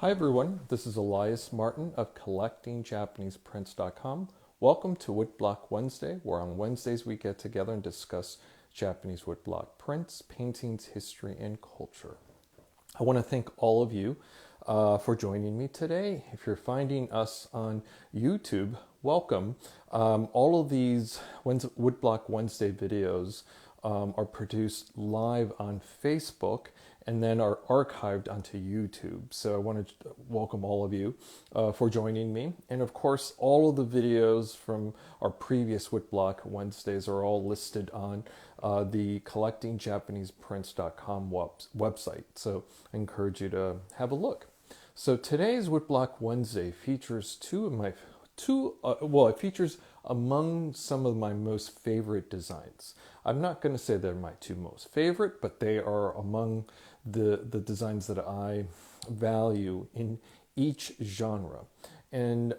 Hi everyone, this is Elias Martin of CollectingJapanesePrints.com. Welcome to Woodblock Wednesday, where on Wednesdays we get together and discuss Japanese woodblock prints, paintings, history, and culture. I want to thank all of you for joining me today. If you're finding us on YouTube, welcome. All of these Woodblock Wednesday videos are produced live on Facebook and then are archived onto YouTube. So I want to welcome all of you for joining me. And of course, all of the videos from our previous Woodblock Wednesdays are all listed on the CollectingJapanesePrints.com website. So I encourage you to have a look. So today's Woodblock Wednesday features it features among some of my most favorite designs. I'm not going to say they're my two most favorite, but they are among the designs that I value in each genre. And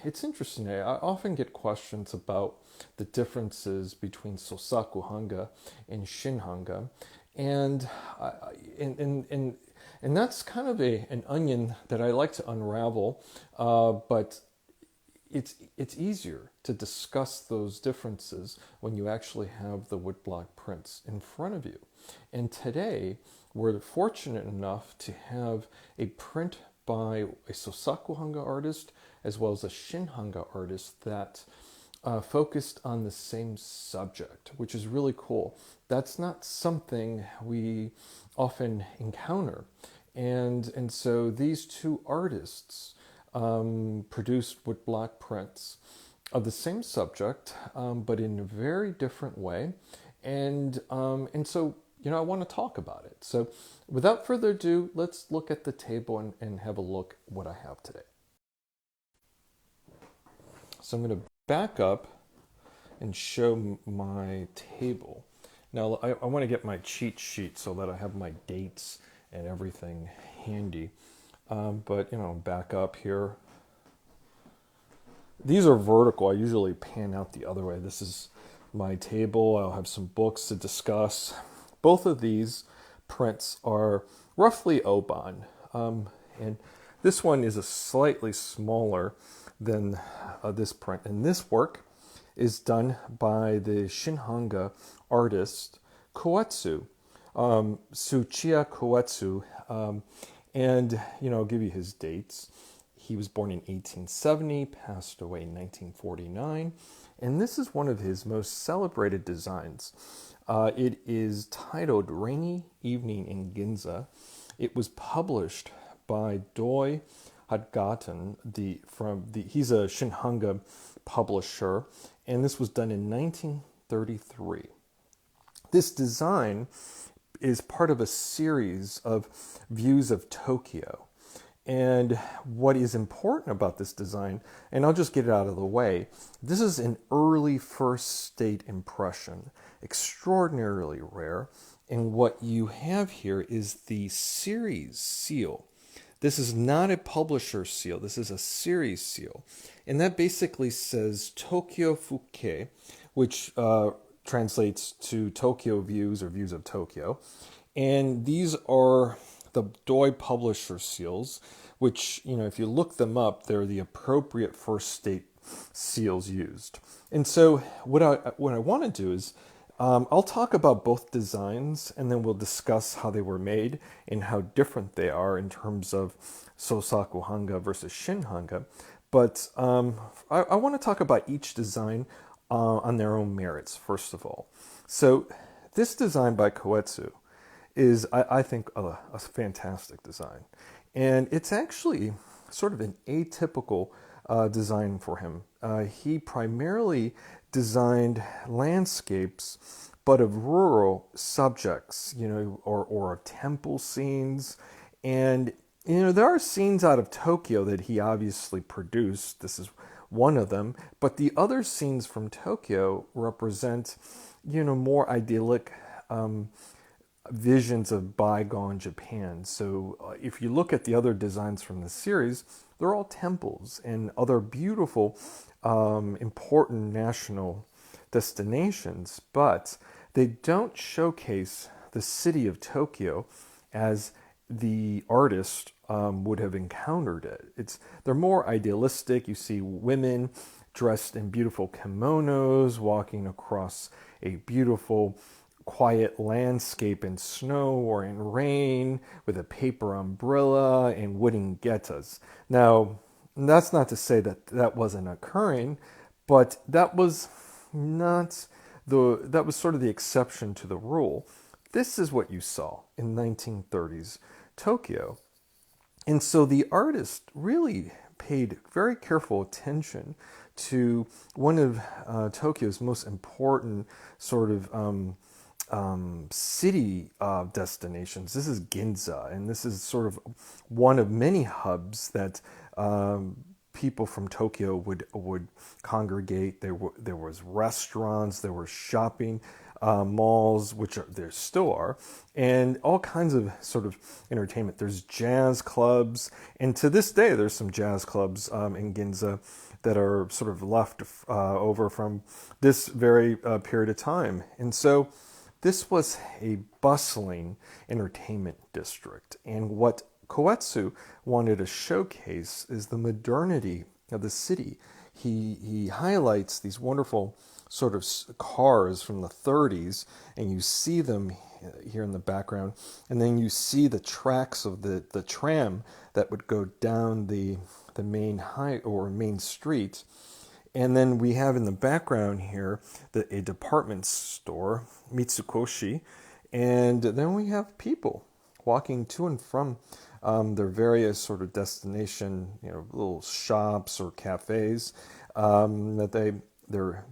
it's interesting. I often get questions about the differences between Sosaku Hanga and Shin Hanga, and that's kind of an onion that I like to unravel, but it's easier to discuss those differences when you actually have the woodblock prints in front of you. And today, we're fortunate enough to have a print by a Sosaku Hanga artist as well as a Shin Hanga artist that focused on the same subject, which is really cool. That's not something we often encounter. And so these two artists produced woodblock prints of the same subject, but in a very different way. And so, I want to talk about it. So without further ado, let's look at the table and have a look at what I have today. So I'm going to back up and show my table. Now I want to get my cheat sheet so that I have my dates and everything handy. But back up here. These are vertical. I usually pan out the other way. This is my table. I'll have some books to discuss. Both of these prints are roughly oban, and this one is a slightly smaller than this print. And this work is done by the Shin Hanga artist Koetsu, Tsuchiya Koetsu, and I'll give you his dates. He was born in 1870, passed away in 1949, and this is one of his most celebrated designs. It is titled Rainy Evening in Ginza. It was published by Doi Hadgaten, he's a Shin Hanga publisher, and this was done in 1933. This design is part of a series of views of Tokyo. And what is important about this design, and I'll just get it out of the way, this is an early first state impression, extraordinarily rare. And what you have here is the series seal. This is not a publisher seal, this is a series seal. And that basically says Tokyo Fuke, which translates to Tokyo views or views of Tokyo. And these are the Doi publisher seals, which, if you look them up, they're the appropriate first state seals used. And so what I want to do is I'll talk about both designs, and then we'll discuss how they were made and how different they are in terms of Sosaku Hanga versus Shin Hanga. But I want to talk about each design on their own merits, first of all. So this design by Koetsu is, I think, a fantastic design. And it's actually sort of an atypical design for him. He primarily designed landscapes, but of rural subjects, or temple scenes. And, there are scenes out of Tokyo that he obviously produced. This is one of them. But the other scenes from Tokyo represent, more idyllic visions of bygone Japan. So if you look at the other designs from the series, they're all temples and other beautiful, important national destinations, but they don't showcase the city of Tokyo as the artist would have encountered it. They're more idealistic. You see women dressed in beautiful kimonos walking across a beautiful quiet landscape in snow or in rain with a paper umbrella and wooden getas. Now, that's not to say that that wasn't occurring, but that was not that was sort of the exception to the rule. This is what you saw in 1930s Tokyo. And so the artist really paid very careful attention to one of Tokyo's most important sort of city destinations. This is Ginza, and this is sort of one of many hubs that people from Tokyo would congregate. There was restaurants, there were shopping malls, which there still are, and all kinds of sort of entertainment. There's jazz clubs, and to this day, there's some jazz clubs in Ginza that are sort of left over from this very period of time. And so this was a bustling entertainment district. And what Koetsu wanted to showcase is the modernity of the city. He highlights these wonderful sort of cars from the 30s, and you see them here in the background, and then you see the tracks of the tram that would go down the main street. And then we have in the background here a department store, Mitsukoshi, and then we have people walking to and from their various sort of destination, little shops or cafes that they're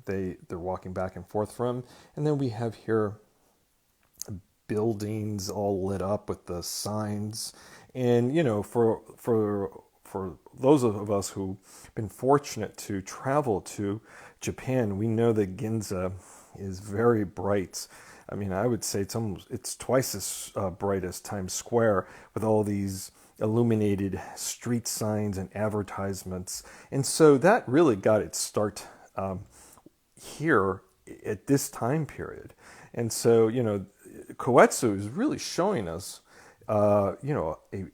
walking back and forth from. And then we have here buildings all lit up with the signs. And for those of us who've been fortunate to travel to Japan, we know that Ginza is very bright. I mean, I would say it's twice as bright as Times Square, with all these illuminated street signs and advertisements. And so that really got its start here at this time period. And so, Koetsu is really showing us, a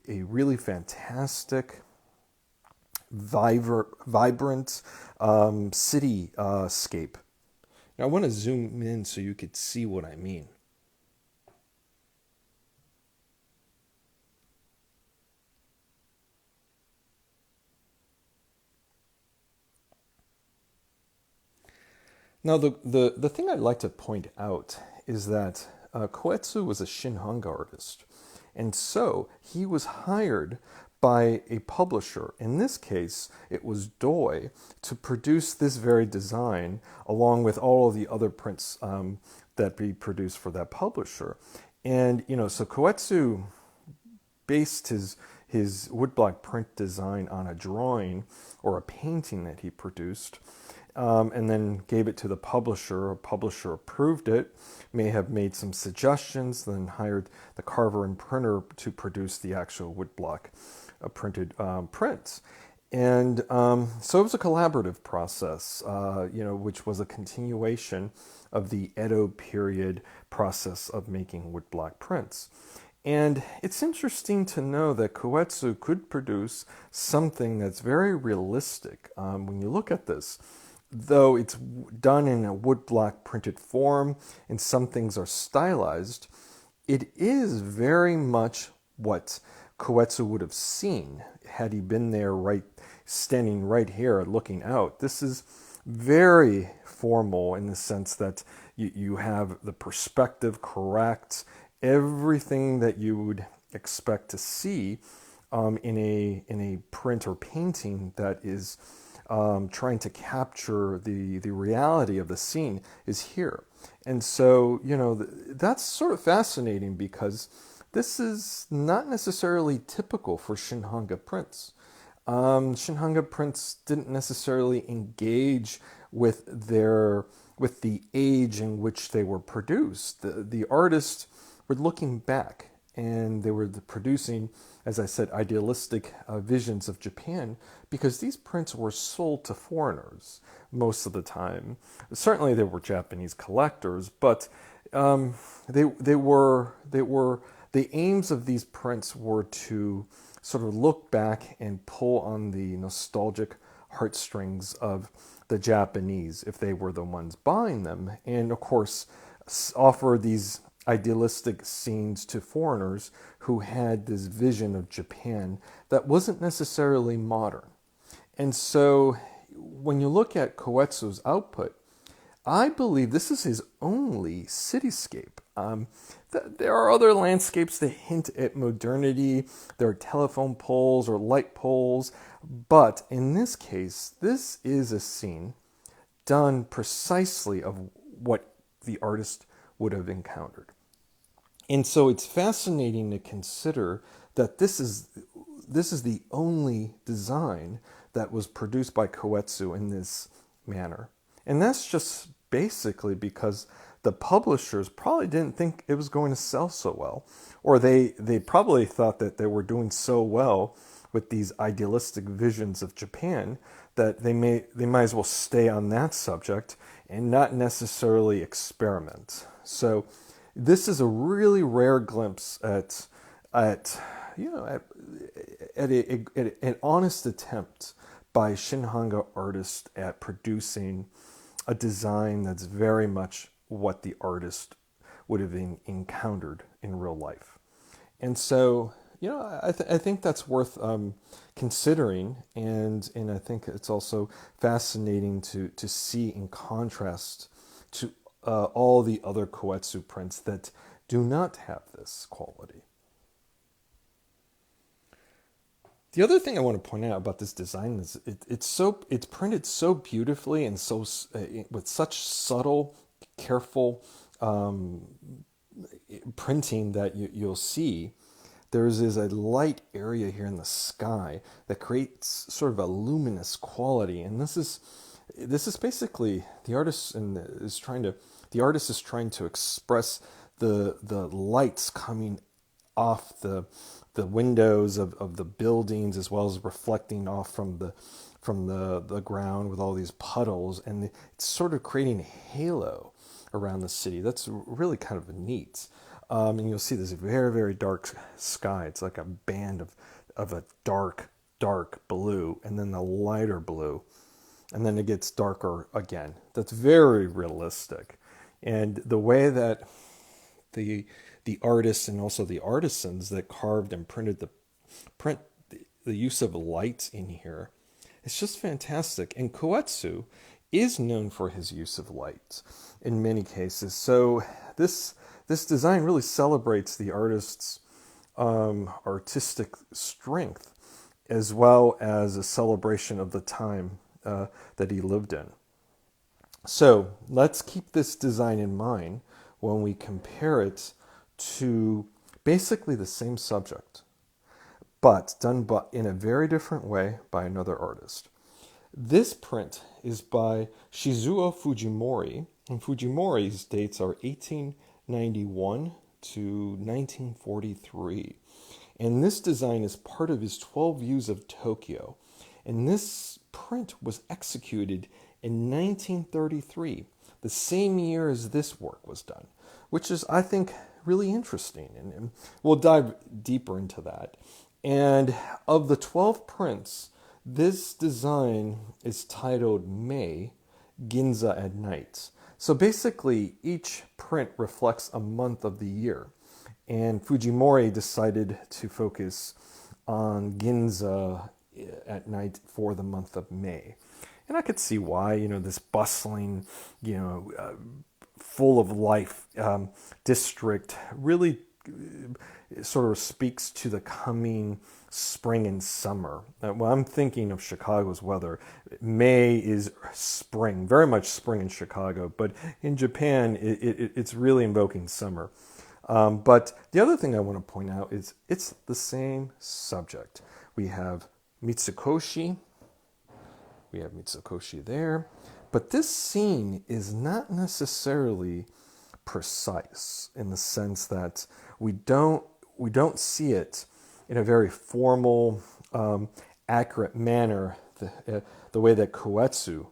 really fantastic, vibrant cityscape. Now I want to zoom in so you could see what I mean. Now the thing I'd like to point out is that Koetsu was a Shin Hanga artist, and so he was hired by a publisher. In this case, it was Doi, to produce this very design along with all of the other prints that we produced for that publisher. And, so Koetsu based his woodblock print design on a drawing or a painting that he produced, and then gave it to the publisher. A publisher approved it, may have made some suggestions, then hired the carver and printer to produce the actual woodblock printed prints. And so it was a collaborative process, which was a continuation of the Edo period process of making woodblock prints. And it's interesting to know that Koetsu could produce something that's very realistic. When you look at this, though it's done in a woodblock printed form and some things are stylized, it is very much what Koetsu would have seen had he been there, standing right here looking out. This is very formal in the sense that you have the perspective correct, everything that you would expect to see in a print or painting that is trying to capture the reality of the scene is here. And so, that's sort of fascinating because this is not necessarily typical for Shin Hanga prints. Shin Hanga prints didn't necessarily engage with the age in which they were produced. The artists were looking back, and they were producing, as I said, idealistic visions of Japan, because these prints were sold to foreigners most of the time. Certainly there were Japanese collectors, but they were the aims of these prints were to sort of look back and pull on the nostalgic heartstrings of the Japanese, if they were the ones buying them, and of course offer these idealistic scenes to foreigners who had this vision of Japan that wasn't necessarily modern. And so when you look at Koetsu's output, I believe this is his only cityscape. There are other landscapes that hint at modernity. There are telephone poles or light poles. But in this case, this is a scene done precisely of what the artist would have encountered. And so it's fascinating to consider that this is the only design that was produced by Koetsu in this manner. And that's just basically because the publishers probably didn't think it was going to sell so well, or they probably thought that they were doing so well with these idealistic visions of Japan that they might as well stay on that subject and not necessarily experiment. So this is a really rare glimpse at an honest attempt by Shin Hanga artists at producing a design that's very much what the artist would have encountered in real life. And so, I think that's worth considering, and I think it's also fascinating to see in contrast to all the other Koetsu prints that do not have this quality. The other thing I want to point out about this design is it's printed so beautifully and so with such subtle, careful printing that you'll see there's a light area here in the sky that creates sort of a luminous quality, and this is basically the artist is trying to express the lights coming off the windows of the buildings, as well as reflecting off from the ground with all these puddles, and it's sort of creating a halo around the city. That's really kind of neat. And you'll see this very, very dark sky. It's like a band of a dark blue, and then the lighter blue, and then it gets darker again. That's very realistic. And the way that the artists and also the artisans that carved and printed the use of light in here, it's just fantastic. And Koetsu is known for his use of light in many cases. So this design really celebrates the artist's artistic strength, as well as a celebration of the time that he lived in. So let's keep this design in mind when we compare it to basically the same subject, but done in a very different way by another artist. This print is by Shizuo Fujimori, and Fujimori's dates are 1891 to 1943. And this design is part of his 12 Views of Tokyo. And this print was executed in 1933, the same year as this work was done, which is, I think, really interesting. And we'll dive deeper into that. And of the 12 prints, this design is titled May, Ginza at Night. So basically, each print reflects a month of the year. And Fujimori decided to focus on Ginza at night for the month of May. And I could see why, this bustling, full of life district really sort of speaks to the coming spring and summer. When I'm thinking of Chicago's weather, May is spring, very much spring in Chicago, but in Japan, it's really invoking summer. But the other thing I want to point out is it's the same subject. We have Mitsukoshi there, but this scene is not necessarily precise in the sense that we don't see it in a very formal, accurate manner, the way that Koetsu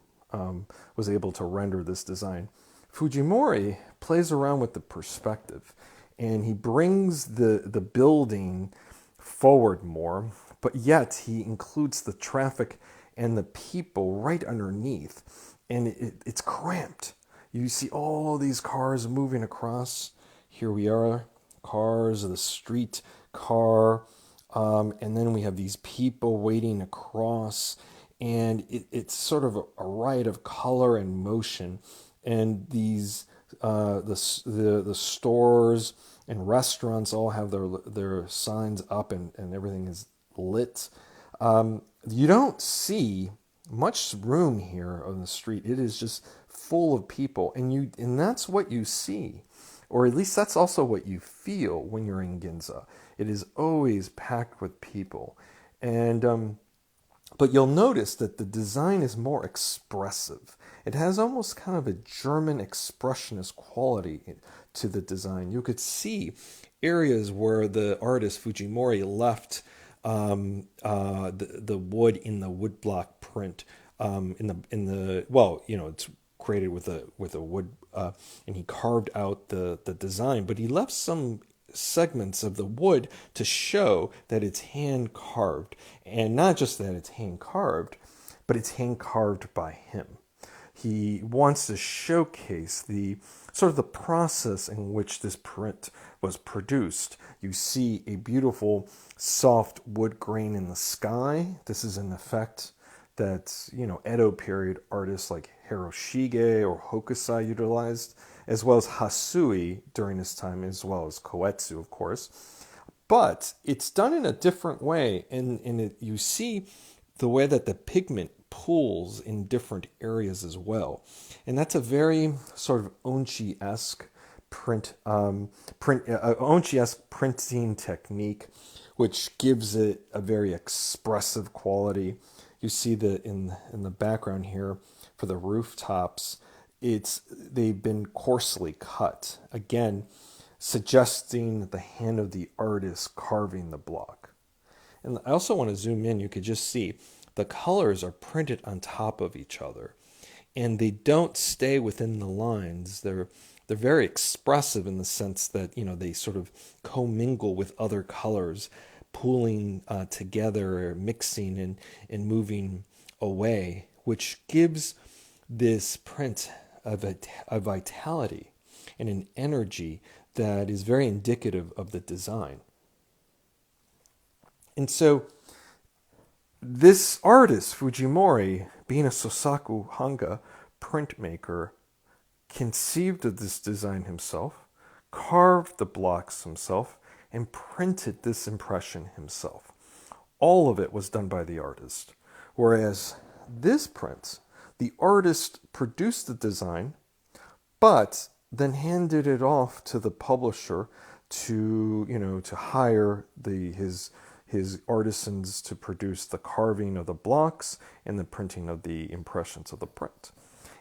was able to render this design. Fujimori plays around with the perspective, and he brings the building forward more, but yet he includes the traffic and the people right underneath, and it's cramped. You see all these cars moving across. Here we are, cars, the street car, and then we have these people waiting across, and it's sort of a riot of color and motion, and these the stores and restaurants all have their signs up, and everything is lit. You don't see much room here on the street. It is just full of people, and that's what you see, or at least that's also what you feel when you're in Ginza. It is always packed with people, and but you'll notice that the design is more expressive. It has almost kind of a German expressionist quality to the design. You could see where the artist Fujimori left the wood in the woodblock print, it's created with a wood, and he carved out the design, but he left some segments of the wood to show that it's hand carved, and not just that it's hand carved, but it's hand carved by him. He wants to showcase the sort of the process in which this print was produced. You see a beautiful soft wood grain in the sky. This is an effect that, Edo period artists like Hiroshige or Hokusai utilized, as well as Hasui during this time, as well as Koetsu, of course. But it's done in a different way, and you see the way that the pigment pools in different areas as well. And that's a very sort of Onchi-esque Onchi-esque printing technique, which gives it a very expressive quality. You see that in the background here for the rooftops, they've been coarsely cut, again suggesting the hand of the artist carving the block. And I also want to zoom in. You could just see the colors are printed on top of each other, and they don't stay within the lines. They're very expressive in the sense that they sort of commingle with other colors, pooling together, mixing and moving away, which gives this print a vitality and an energy that is very indicative of the design. And so this artist, Fujimori, being a Sosaku Hanga printmaker, conceived of this design himself, carved the blocks himself, and printed this impression himself. All of it was done by the artist. Whereas this print, the artist produced the design, but then handed it off to the publisher to hire his artisans to produce the carving of the blocks and the printing of the impressions of the print.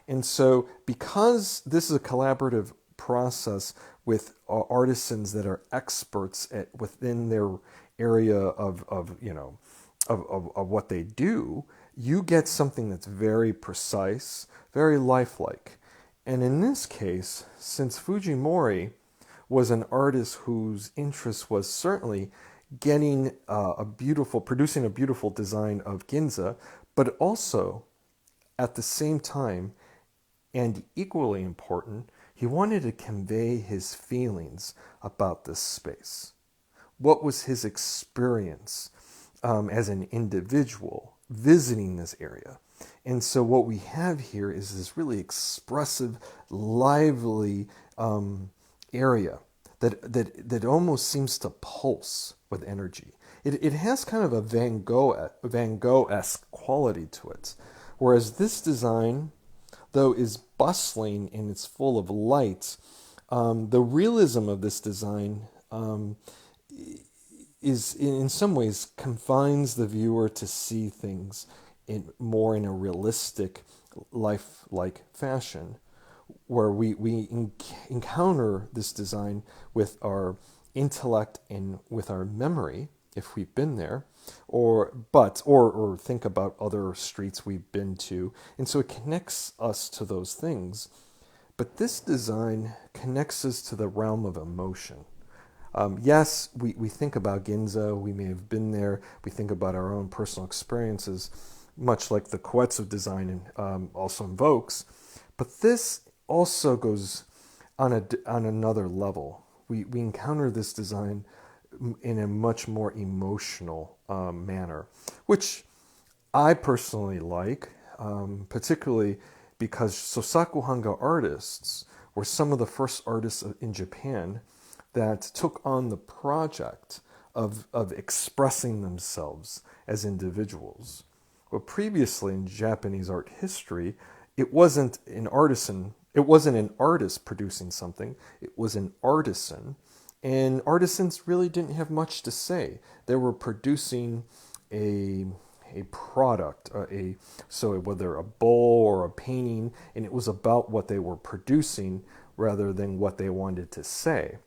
And so, because this is a collaborative process with artisans that are experts within their area of what they do, you get something that's very precise, very lifelike. And in this case, since Fujimori was an artist whose interest was certainly getting producing a beautiful design of Ginza, but also at the same time, and equally important, he wanted to convey his feelings about this space. What was his experience as an individual visiting this area? And so what we have here is this really expressive, lively area that almost seems to pulse with energy. It has kind of a Van Gogh-esque quality to it. Whereas this design, though, is bustling and it's full of light, the realism of this design is in some ways confines the viewer to see things more in a realistic, lifelike fashion, where we encounter this design with our intellect and with our memory, if we've been there, or think about other streets we've been to, and so it connects us to those things. But this design connects us to the realm of emotion, Yes, we think about Ginza, we may have been there, we think about our own personal experiences, much like the Koetsu design also invokes, but this also goes on another level. We encounter this design in a much more emotional manner, which I personally like, particularly because Sosaku Hanga artists were some of the first artists in Japan that took on the project of expressing themselves as individuals. Well, previously in Japanese art history, it wasn't an artist producing something, it was an artisan. And artisans really didn't have much to say. They were producing a a product, so whether a bowl or a painting, and it was about what they were producing rather than what they wanted to say.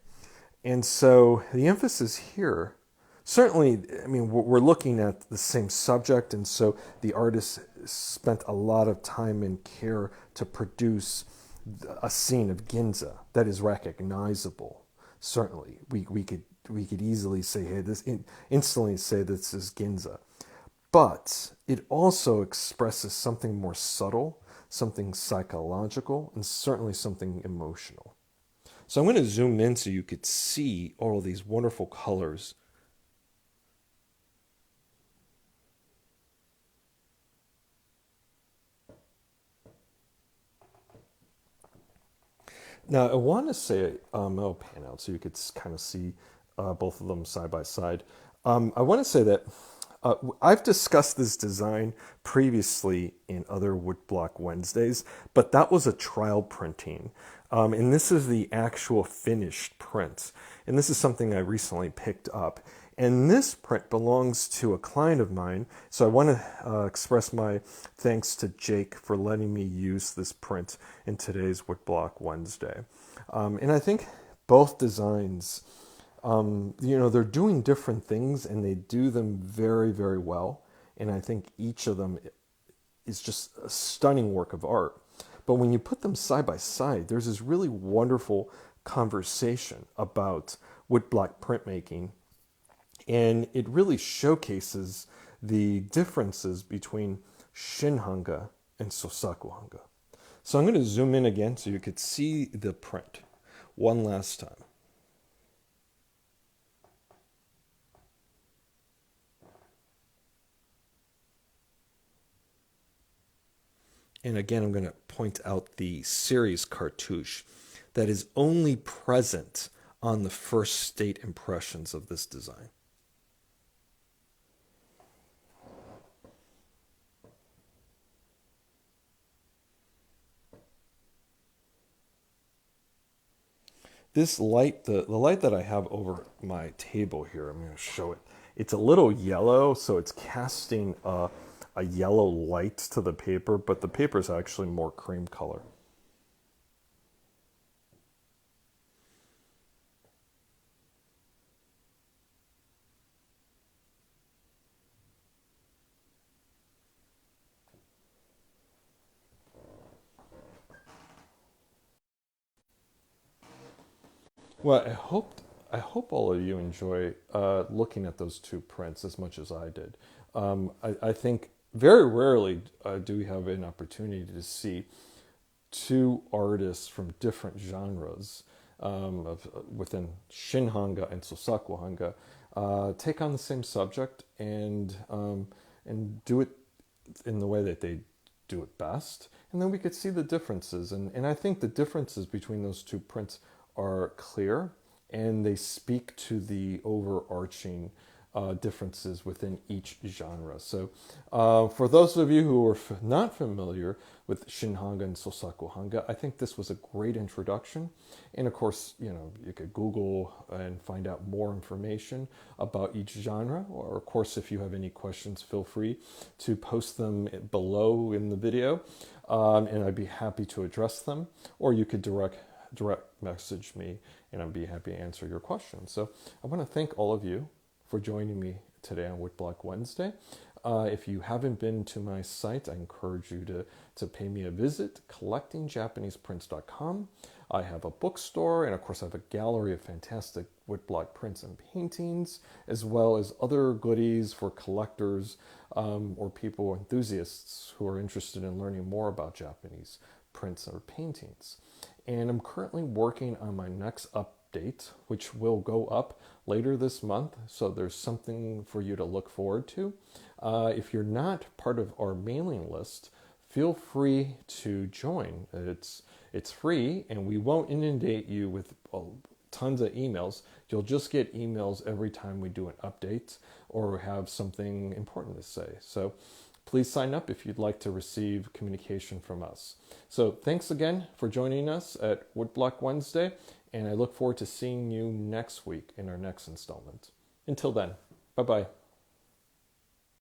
And so the emphasis here, certainly, I mean, we're looking at the same subject, and so the artist spent a lot of time and care to produce a scene of Ginza that is recognizable. Certainly, we could easily say, hey, instantly say this is Ginza. But it also expresses something more subtle, something psychological, and certainly something emotional. So I'm going to zoom in so you could see all of these wonderful colors. Now I want to say, I'll pan out so you could kind of see both of them side by side. I want to say that I've discussed this design previously in other Woodblock Wednesdays, but that was a trial printing. And this is the actual finished print. And this is something I recently picked up. And this print belongs to a client of mine. So I want to express my thanks to Jake for letting me use this print in today's Woodblock Wednesday. And I think both designs, they're doing different things and they do them very, very well. And I think each of them is just a stunning work of art. But when you put them side by side, there's this really wonderful conversation about woodblock printmaking. And it really showcases the differences between Shin Hanga and Sosaku Hanga. So I'm going to zoom in again so you could see the print one last time. And again, I'm going to point out the series cartouche that is only present on the first state impressions of this design. This light, the light that I have over my table here, I'm going to show it. It's a little yellow, so it's casting a yellow light to the paper, but the paper is actually more cream color. Well, I hope all of you enjoy looking at those two prints as much as I did. I think very rarely do we have an opportunity to see two artists from different genres within Shin Hanga and Sosaku Hanga take on the same subject and do it in the way that they do it best. And then we could see the differences. And I think the differences between those two prints are clear and they speak to the overarching differences within each genre. So for those of you who are not familiar with Shin Hanga and Sosaku Hanga, I think this was a great introduction. And of course, you could Google and find out more information about each genre. Or of course, if you have any questions, feel free to post them below in the video. And I'd be happy to address them. Or you could direct message me and I'd be happy to answer your questions. So I want to thank all of you for joining me today on Woodblock Wednesday. If you haven't been to my site, I encourage you to pay me a visit, collectingjapaneseprints.com. I have a bookstore, and of course I have a gallery of fantastic woodblock prints and paintings, as well as other goodies for collectors or people, enthusiasts who are interested in learning more about Japanese prints or paintings. And I'm currently working on my next update, which will go up later this month, so there's something for you to look forward to. If you're not part of our mailing list, feel free to join. It's free, and we won't inundate you with tons of emails. You'll just get emails every time we do an update or have something important to say. So please sign up if you'd like to receive communication from us. So thanks again for joining us at Woodblock Wednesday, and I look forward to seeing you next week in our next installment. Until then, bye-bye.